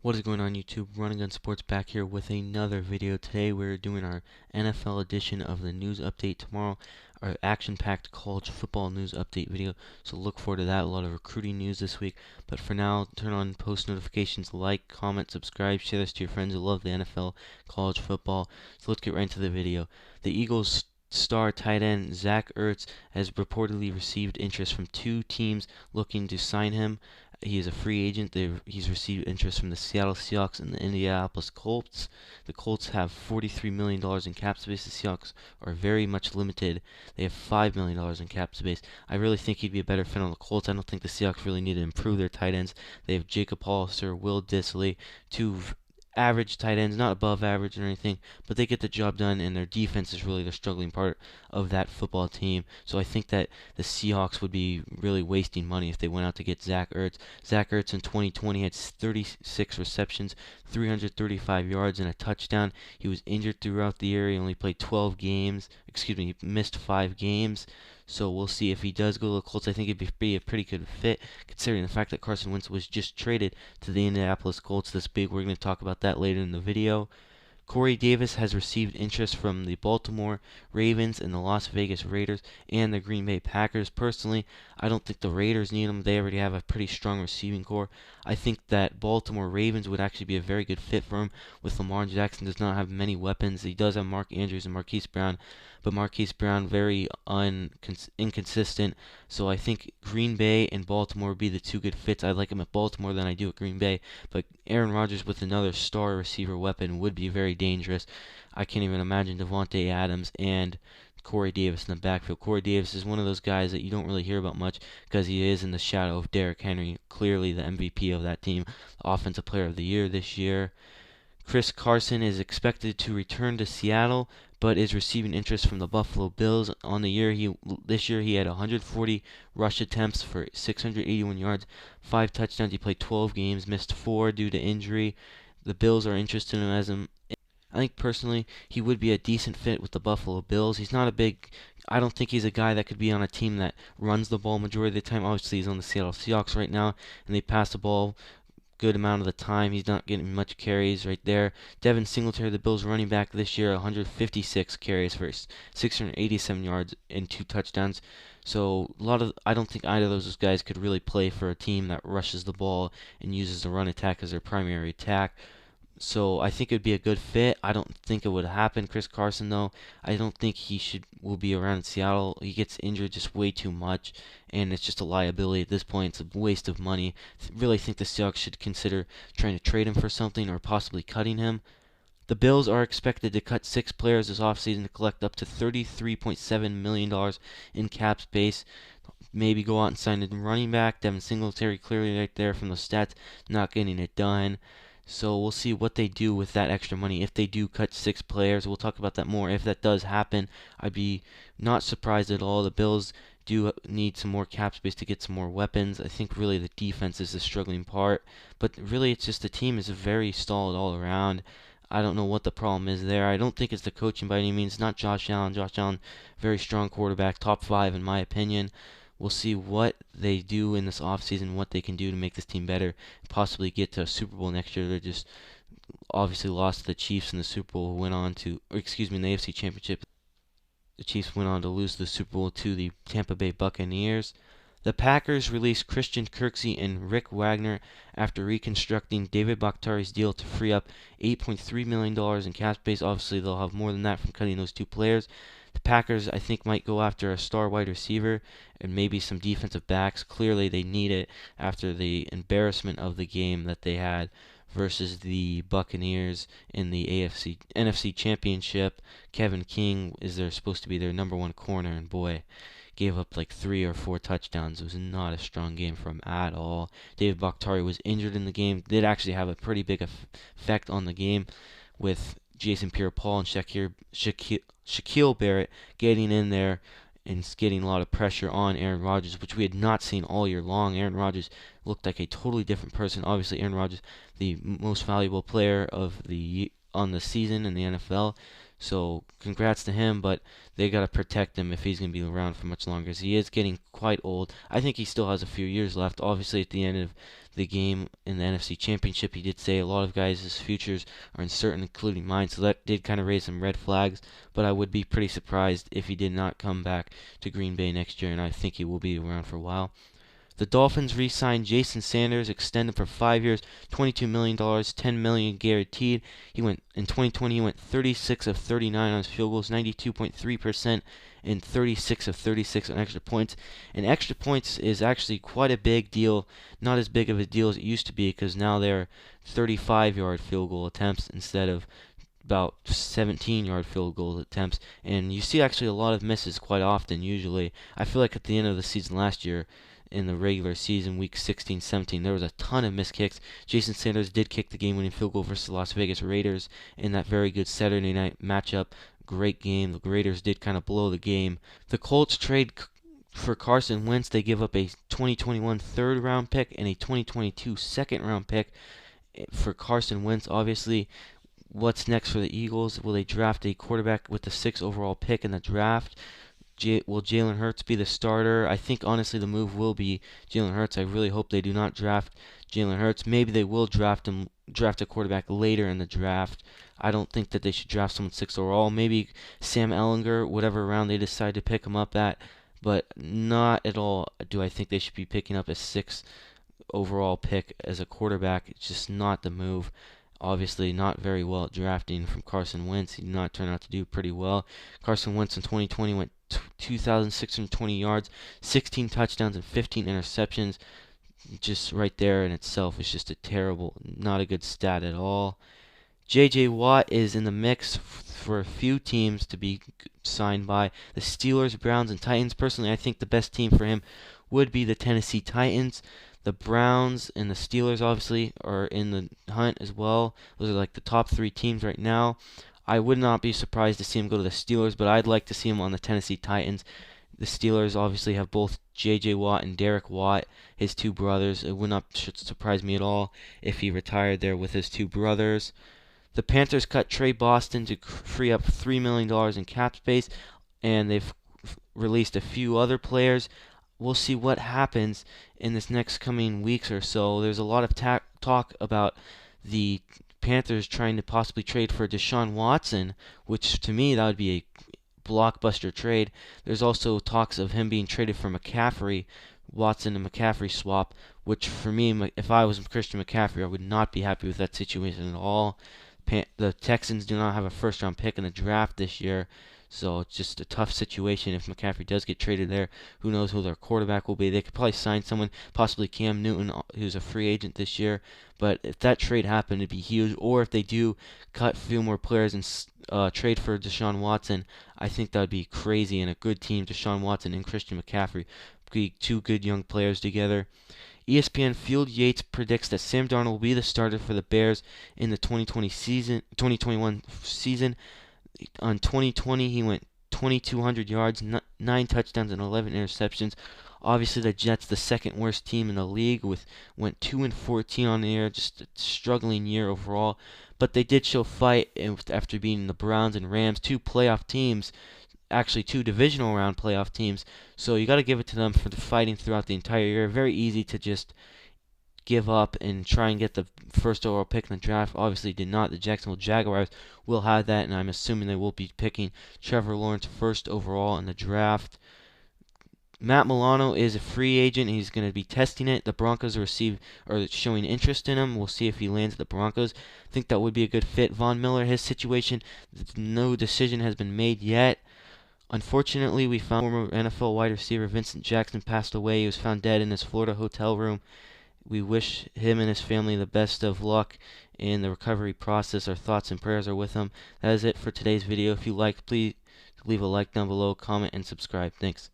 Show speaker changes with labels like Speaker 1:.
Speaker 1: What is going on YouTube? Running Gun Sports back here with another video. Today we're doing our NFL edition of the news update. Tomorrow our action-packed college football news update video. So look forward to that. A lot of recruiting news this week. But for now, turn on post notifications, like, comment, subscribe, share this to your friends who love the NFL, college football. So let's get right into the video. The Eagles star tight end Zach Ertz has reportedly received interest from two teams looking to sign him. He is a free agent. He's received interest from the Seattle Seahawks and the Indianapolis Colts. The Colts have $43 million in cap space. The Seahawks are very much limited. They have $5 million in cap space. I really think he'd be a better fit on the Colts. I don't think the Seahawks really need to improve their tight ends. They have Jacob Hollister, Will Dissly, two average tight ends, not above average or anything, but they get the job done, and their defense is really the struggling part of that football team. So I think that the Seahawks would be really wasting money if they went out to get Zach Ertz. Zach Ertz in 2020 had 36 receptions, 335 yards, and a touchdown. He was injured throughout the year. He only played 12 games. He missed 5 games. So we'll see if he does go to the Colts. I think it'd be a pretty good fit, considering the fact that Carson Wentz was just traded to the Indianapolis Colts this big. We're going to talk about that later in the video. Corey Davis has received interest from the Baltimore Ravens and the Las Vegas Raiders and the Green Bay Packers. Personally, I don't think the Raiders need him. They already have a pretty strong receiving core. I think that Baltimore Ravens would actually be a very good fit for him, with Lamar Jackson does not have many weapons. He does have Mark Andrews and Marquise Brown, but Marquise Brown very inconsistent. So I think Green Bay and Baltimore would be the two good fits. I like him at Baltimore than I do at Green Bay, but Aaron Rodgers with another star receiver weapon would be very dangerous. I can't even imagine Devontae Adams and Corey Davis in the backfield. Corey Davis is one of those guys that you don't really hear about much because he is in the shadow of Derrick Henry, clearly the MVP of that team, Offensive Player of the Year this year. Chris Carson is expected to return to Seattle, but is receiving interest from the Buffalo Bills. On the year, this year he had 140 rush attempts for 681 yards, 5 touchdowns. He played 12 games, missed 4 due to injury. The Bills are interested in him as him. I think personally he would be a decent fit with the Buffalo Bills. He's not a big, I don't think he's a guy that could be on a team that runs the ball majority of the time. Obviously he's on the Seattle Seahawks right now, and they pass the ball good amount of the time. He's not getting much carries right there. Devin Singletary, the Bills running back this year, 156 carries for 687 yards and 2 touchdowns. So I don't think either of those guys could really play for a team that rushes the ball and uses the run attack as their primary attack. So I think it would be a good fit. I don't think it would happen. Chris Carson, though, I don't think will be around in Seattle. He gets injured just way too much, and it's just a liability at this point. It's a waste of money. I really think the Seahawks should consider trying to trade him for something or possibly cutting him. The Bills are expected to cut 6 players this offseason to collect up to $33.7 million in cap space. Maybe go out and sign a running back. Devin Singletary, clearly right there from the stats, not getting it done. So we'll see what they do with that extra money. If they do cut 6 players, we'll talk about that more. If that does happen, I'd be not surprised at all. The Bills do need some more cap space to get some more weapons. I think really the defense is the struggling part. But really it's just the team is very stalled all around. I don't know what the problem is there. I don't think it's the coaching by any means. It's not Josh Allen. Josh Allen, very strong quarterback, top 5 in my opinion. We'll see what they do in this offseason, what they can do to make this team better, and possibly get to a Super Bowl next year. They're just obviously lost to the Chiefs in the Super Bowl, in the AFC Championship. The Chiefs went on to lose the Super Bowl to the Tampa Bay Buccaneers. The Packers released Christian Kirksey and Rick Wagner after reconstructing David Bakhtiari's deal to free up $8.3 million in cap space. Obviously, they'll have more than that from cutting those 2 players. The Packers, I think, might go after a star wide receiver and maybe some defensive backs. Clearly, they need it after the embarrassment of the game that they had versus the Buccaneers in the NFC Championship. Kevin King is supposed to be their number 1 corner, and boy, gave up like 3 or 4 touchdowns. It was not a strong game for him at all. David Bakhtiari was injured in the game. Did actually have a pretty big effect on the game, with Jason Pierre-Paul and Shaquille Barrett getting in there and getting a lot of pressure on Aaron Rodgers, which we had not seen all year long. Aaron Rodgers looked like a totally different person. Obviously, Aaron Rodgers, the most valuable player on the season in the NFL. So congrats to him, but they got to protect him if he's going to be around for much longer, as he is getting quite old. I think he still has a few years left. Obviously, at the end of the game in the NFC Championship. He did say a lot of guys' futures are uncertain, including mine, so that did kind of raise some red flags, but I would be pretty surprised if he did not come back to Green Bay next year, and I think he will be around for a while. The Dolphins re-signed Jason Sanders, extended for 5 years, $22 million, $10 million guaranteed. In 2020, he went 36 of 39 on his field goals, 92.3%, and 36 of 36 on extra points. And extra points is actually quite a big deal, not as big of a deal as it used to be, because now they're 35-yard field goal attempts instead of about 17-yard field goal attempts. And you see actually a lot of misses quite often, usually. I feel like at the end of the season last year, in the regular season, week 16, 17, there was a ton of missed kicks. Jason Sanders did kick the game-winning field goal versus the Las Vegas Raiders in that very good Saturday night matchup. Great game. The Raiders did kind of blow the game. The Colts trade for Carson Wentz. They give up a 2021 third-round pick and a 2022 second-round pick for Carson Wentz. Obviously, what's next for the Eagles? Will they draft a quarterback with the 6th overall pick in the draft? Will Jalen Hurts be the starter? I think, honestly, the move will be Jalen Hurts. I really hope they do not draft Jalen Hurts. Maybe they will draft a quarterback later in the draft. I don't think that they should draft someone 6th overall. Maybe Sam Ehlinger, whatever round they decide to pick him up at. But not at all do I think they should be picking up a 6th overall pick as a quarterback. It's just not the move. Obviously, not very well at drafting from Carson Wentz. He did not turn out to do pretty well. Carson Wentz in 2020 went 2,620 yards, 16 touchdowns, and 15 interceptions. Just right there in itself is just a terrible, not a good stat at all. J.J. Watt is in the mix for a few teams to be signed by. The Steelers, Browns, and Titans. Personally, I think the best team for him would be the Tennessee Titans. The Browns and the Steelers, obviously, are in the hunt as well. Those are like the top 3 teams right now. I would not be surprised to see him go to the Steelers, but I'd like to see him on the Tennessee Titans. The Steelers obviously have both J.J. Watt and Derek Watt, his 2 brothers. It would not surprise me at all if he retired there with his 2 brothers. The Panthers cut Trey Boston to free up $3 million in cap space, and they've released a few other players. We'll see what happens in this next coming weeks or so. There's a lot of talk about the Panthers trying to possibly trade for Deshaun Watson, which to me that would be a blockbuster trade. There's also talks of him being traded for McCaffrey, Watson and McCaffrey swap, which for me, if I was Christian McCaffrey, I would not be happy with that situation at all. The Texans do not have a first-round pick in the draft this year, so it's just a tough situation if McCaffrey does get traded there. Who knows who their quarterback will be? They could probably sign someone, possibly Cam Newton, who's a free agent this year. But if that trade happened, it'd be huge. Or if they do cut a few more players and trade for Deshaun Watson, I think that would be crazy. And a good team, Deshaun Watson and Christian McCaffrey, be 2 good young players together. ESPN Field Yates predicts that Sam Darnold will be the starter for the Bears in the 2021 season. On 2020, he went 2,200 yards, 9 touchdowns, and 11 interceptions. Obviously, the Jets, the 2nd worst team in the league, went 2-14 on the year, just a struggling year overall. But they did show fight after beating the Browns and Rams, 2 playoff teams, actually 2 divisional round playoff teams. So you got to give it to them for the fighting throughout the entire year. Very easy to just give up and try and get the 1st overall pick in the draft. Obviously did not. The Jacksonville Jaguars will have that, and I'm assuming they will be picking Trevor Lawrence 1st overall in the draft. Matt Milano is a free agent. He's going to be testing it. The Broncos are showing interest in him. We'll see if he lands at the Broncos. I think that would be a good fit. Von Miller, his situation, no decision has been made yet. Unfortunately, we found former NFL wide receiver Vincent Jackson passed away. He was found dead in his Florida hotel room. We wish him and his family the best of luck in the recovery process. Our thoughts and prayers are with him. That is it for today's video. If you liked, please leave a like down below, comment, and subscribe. Thanks.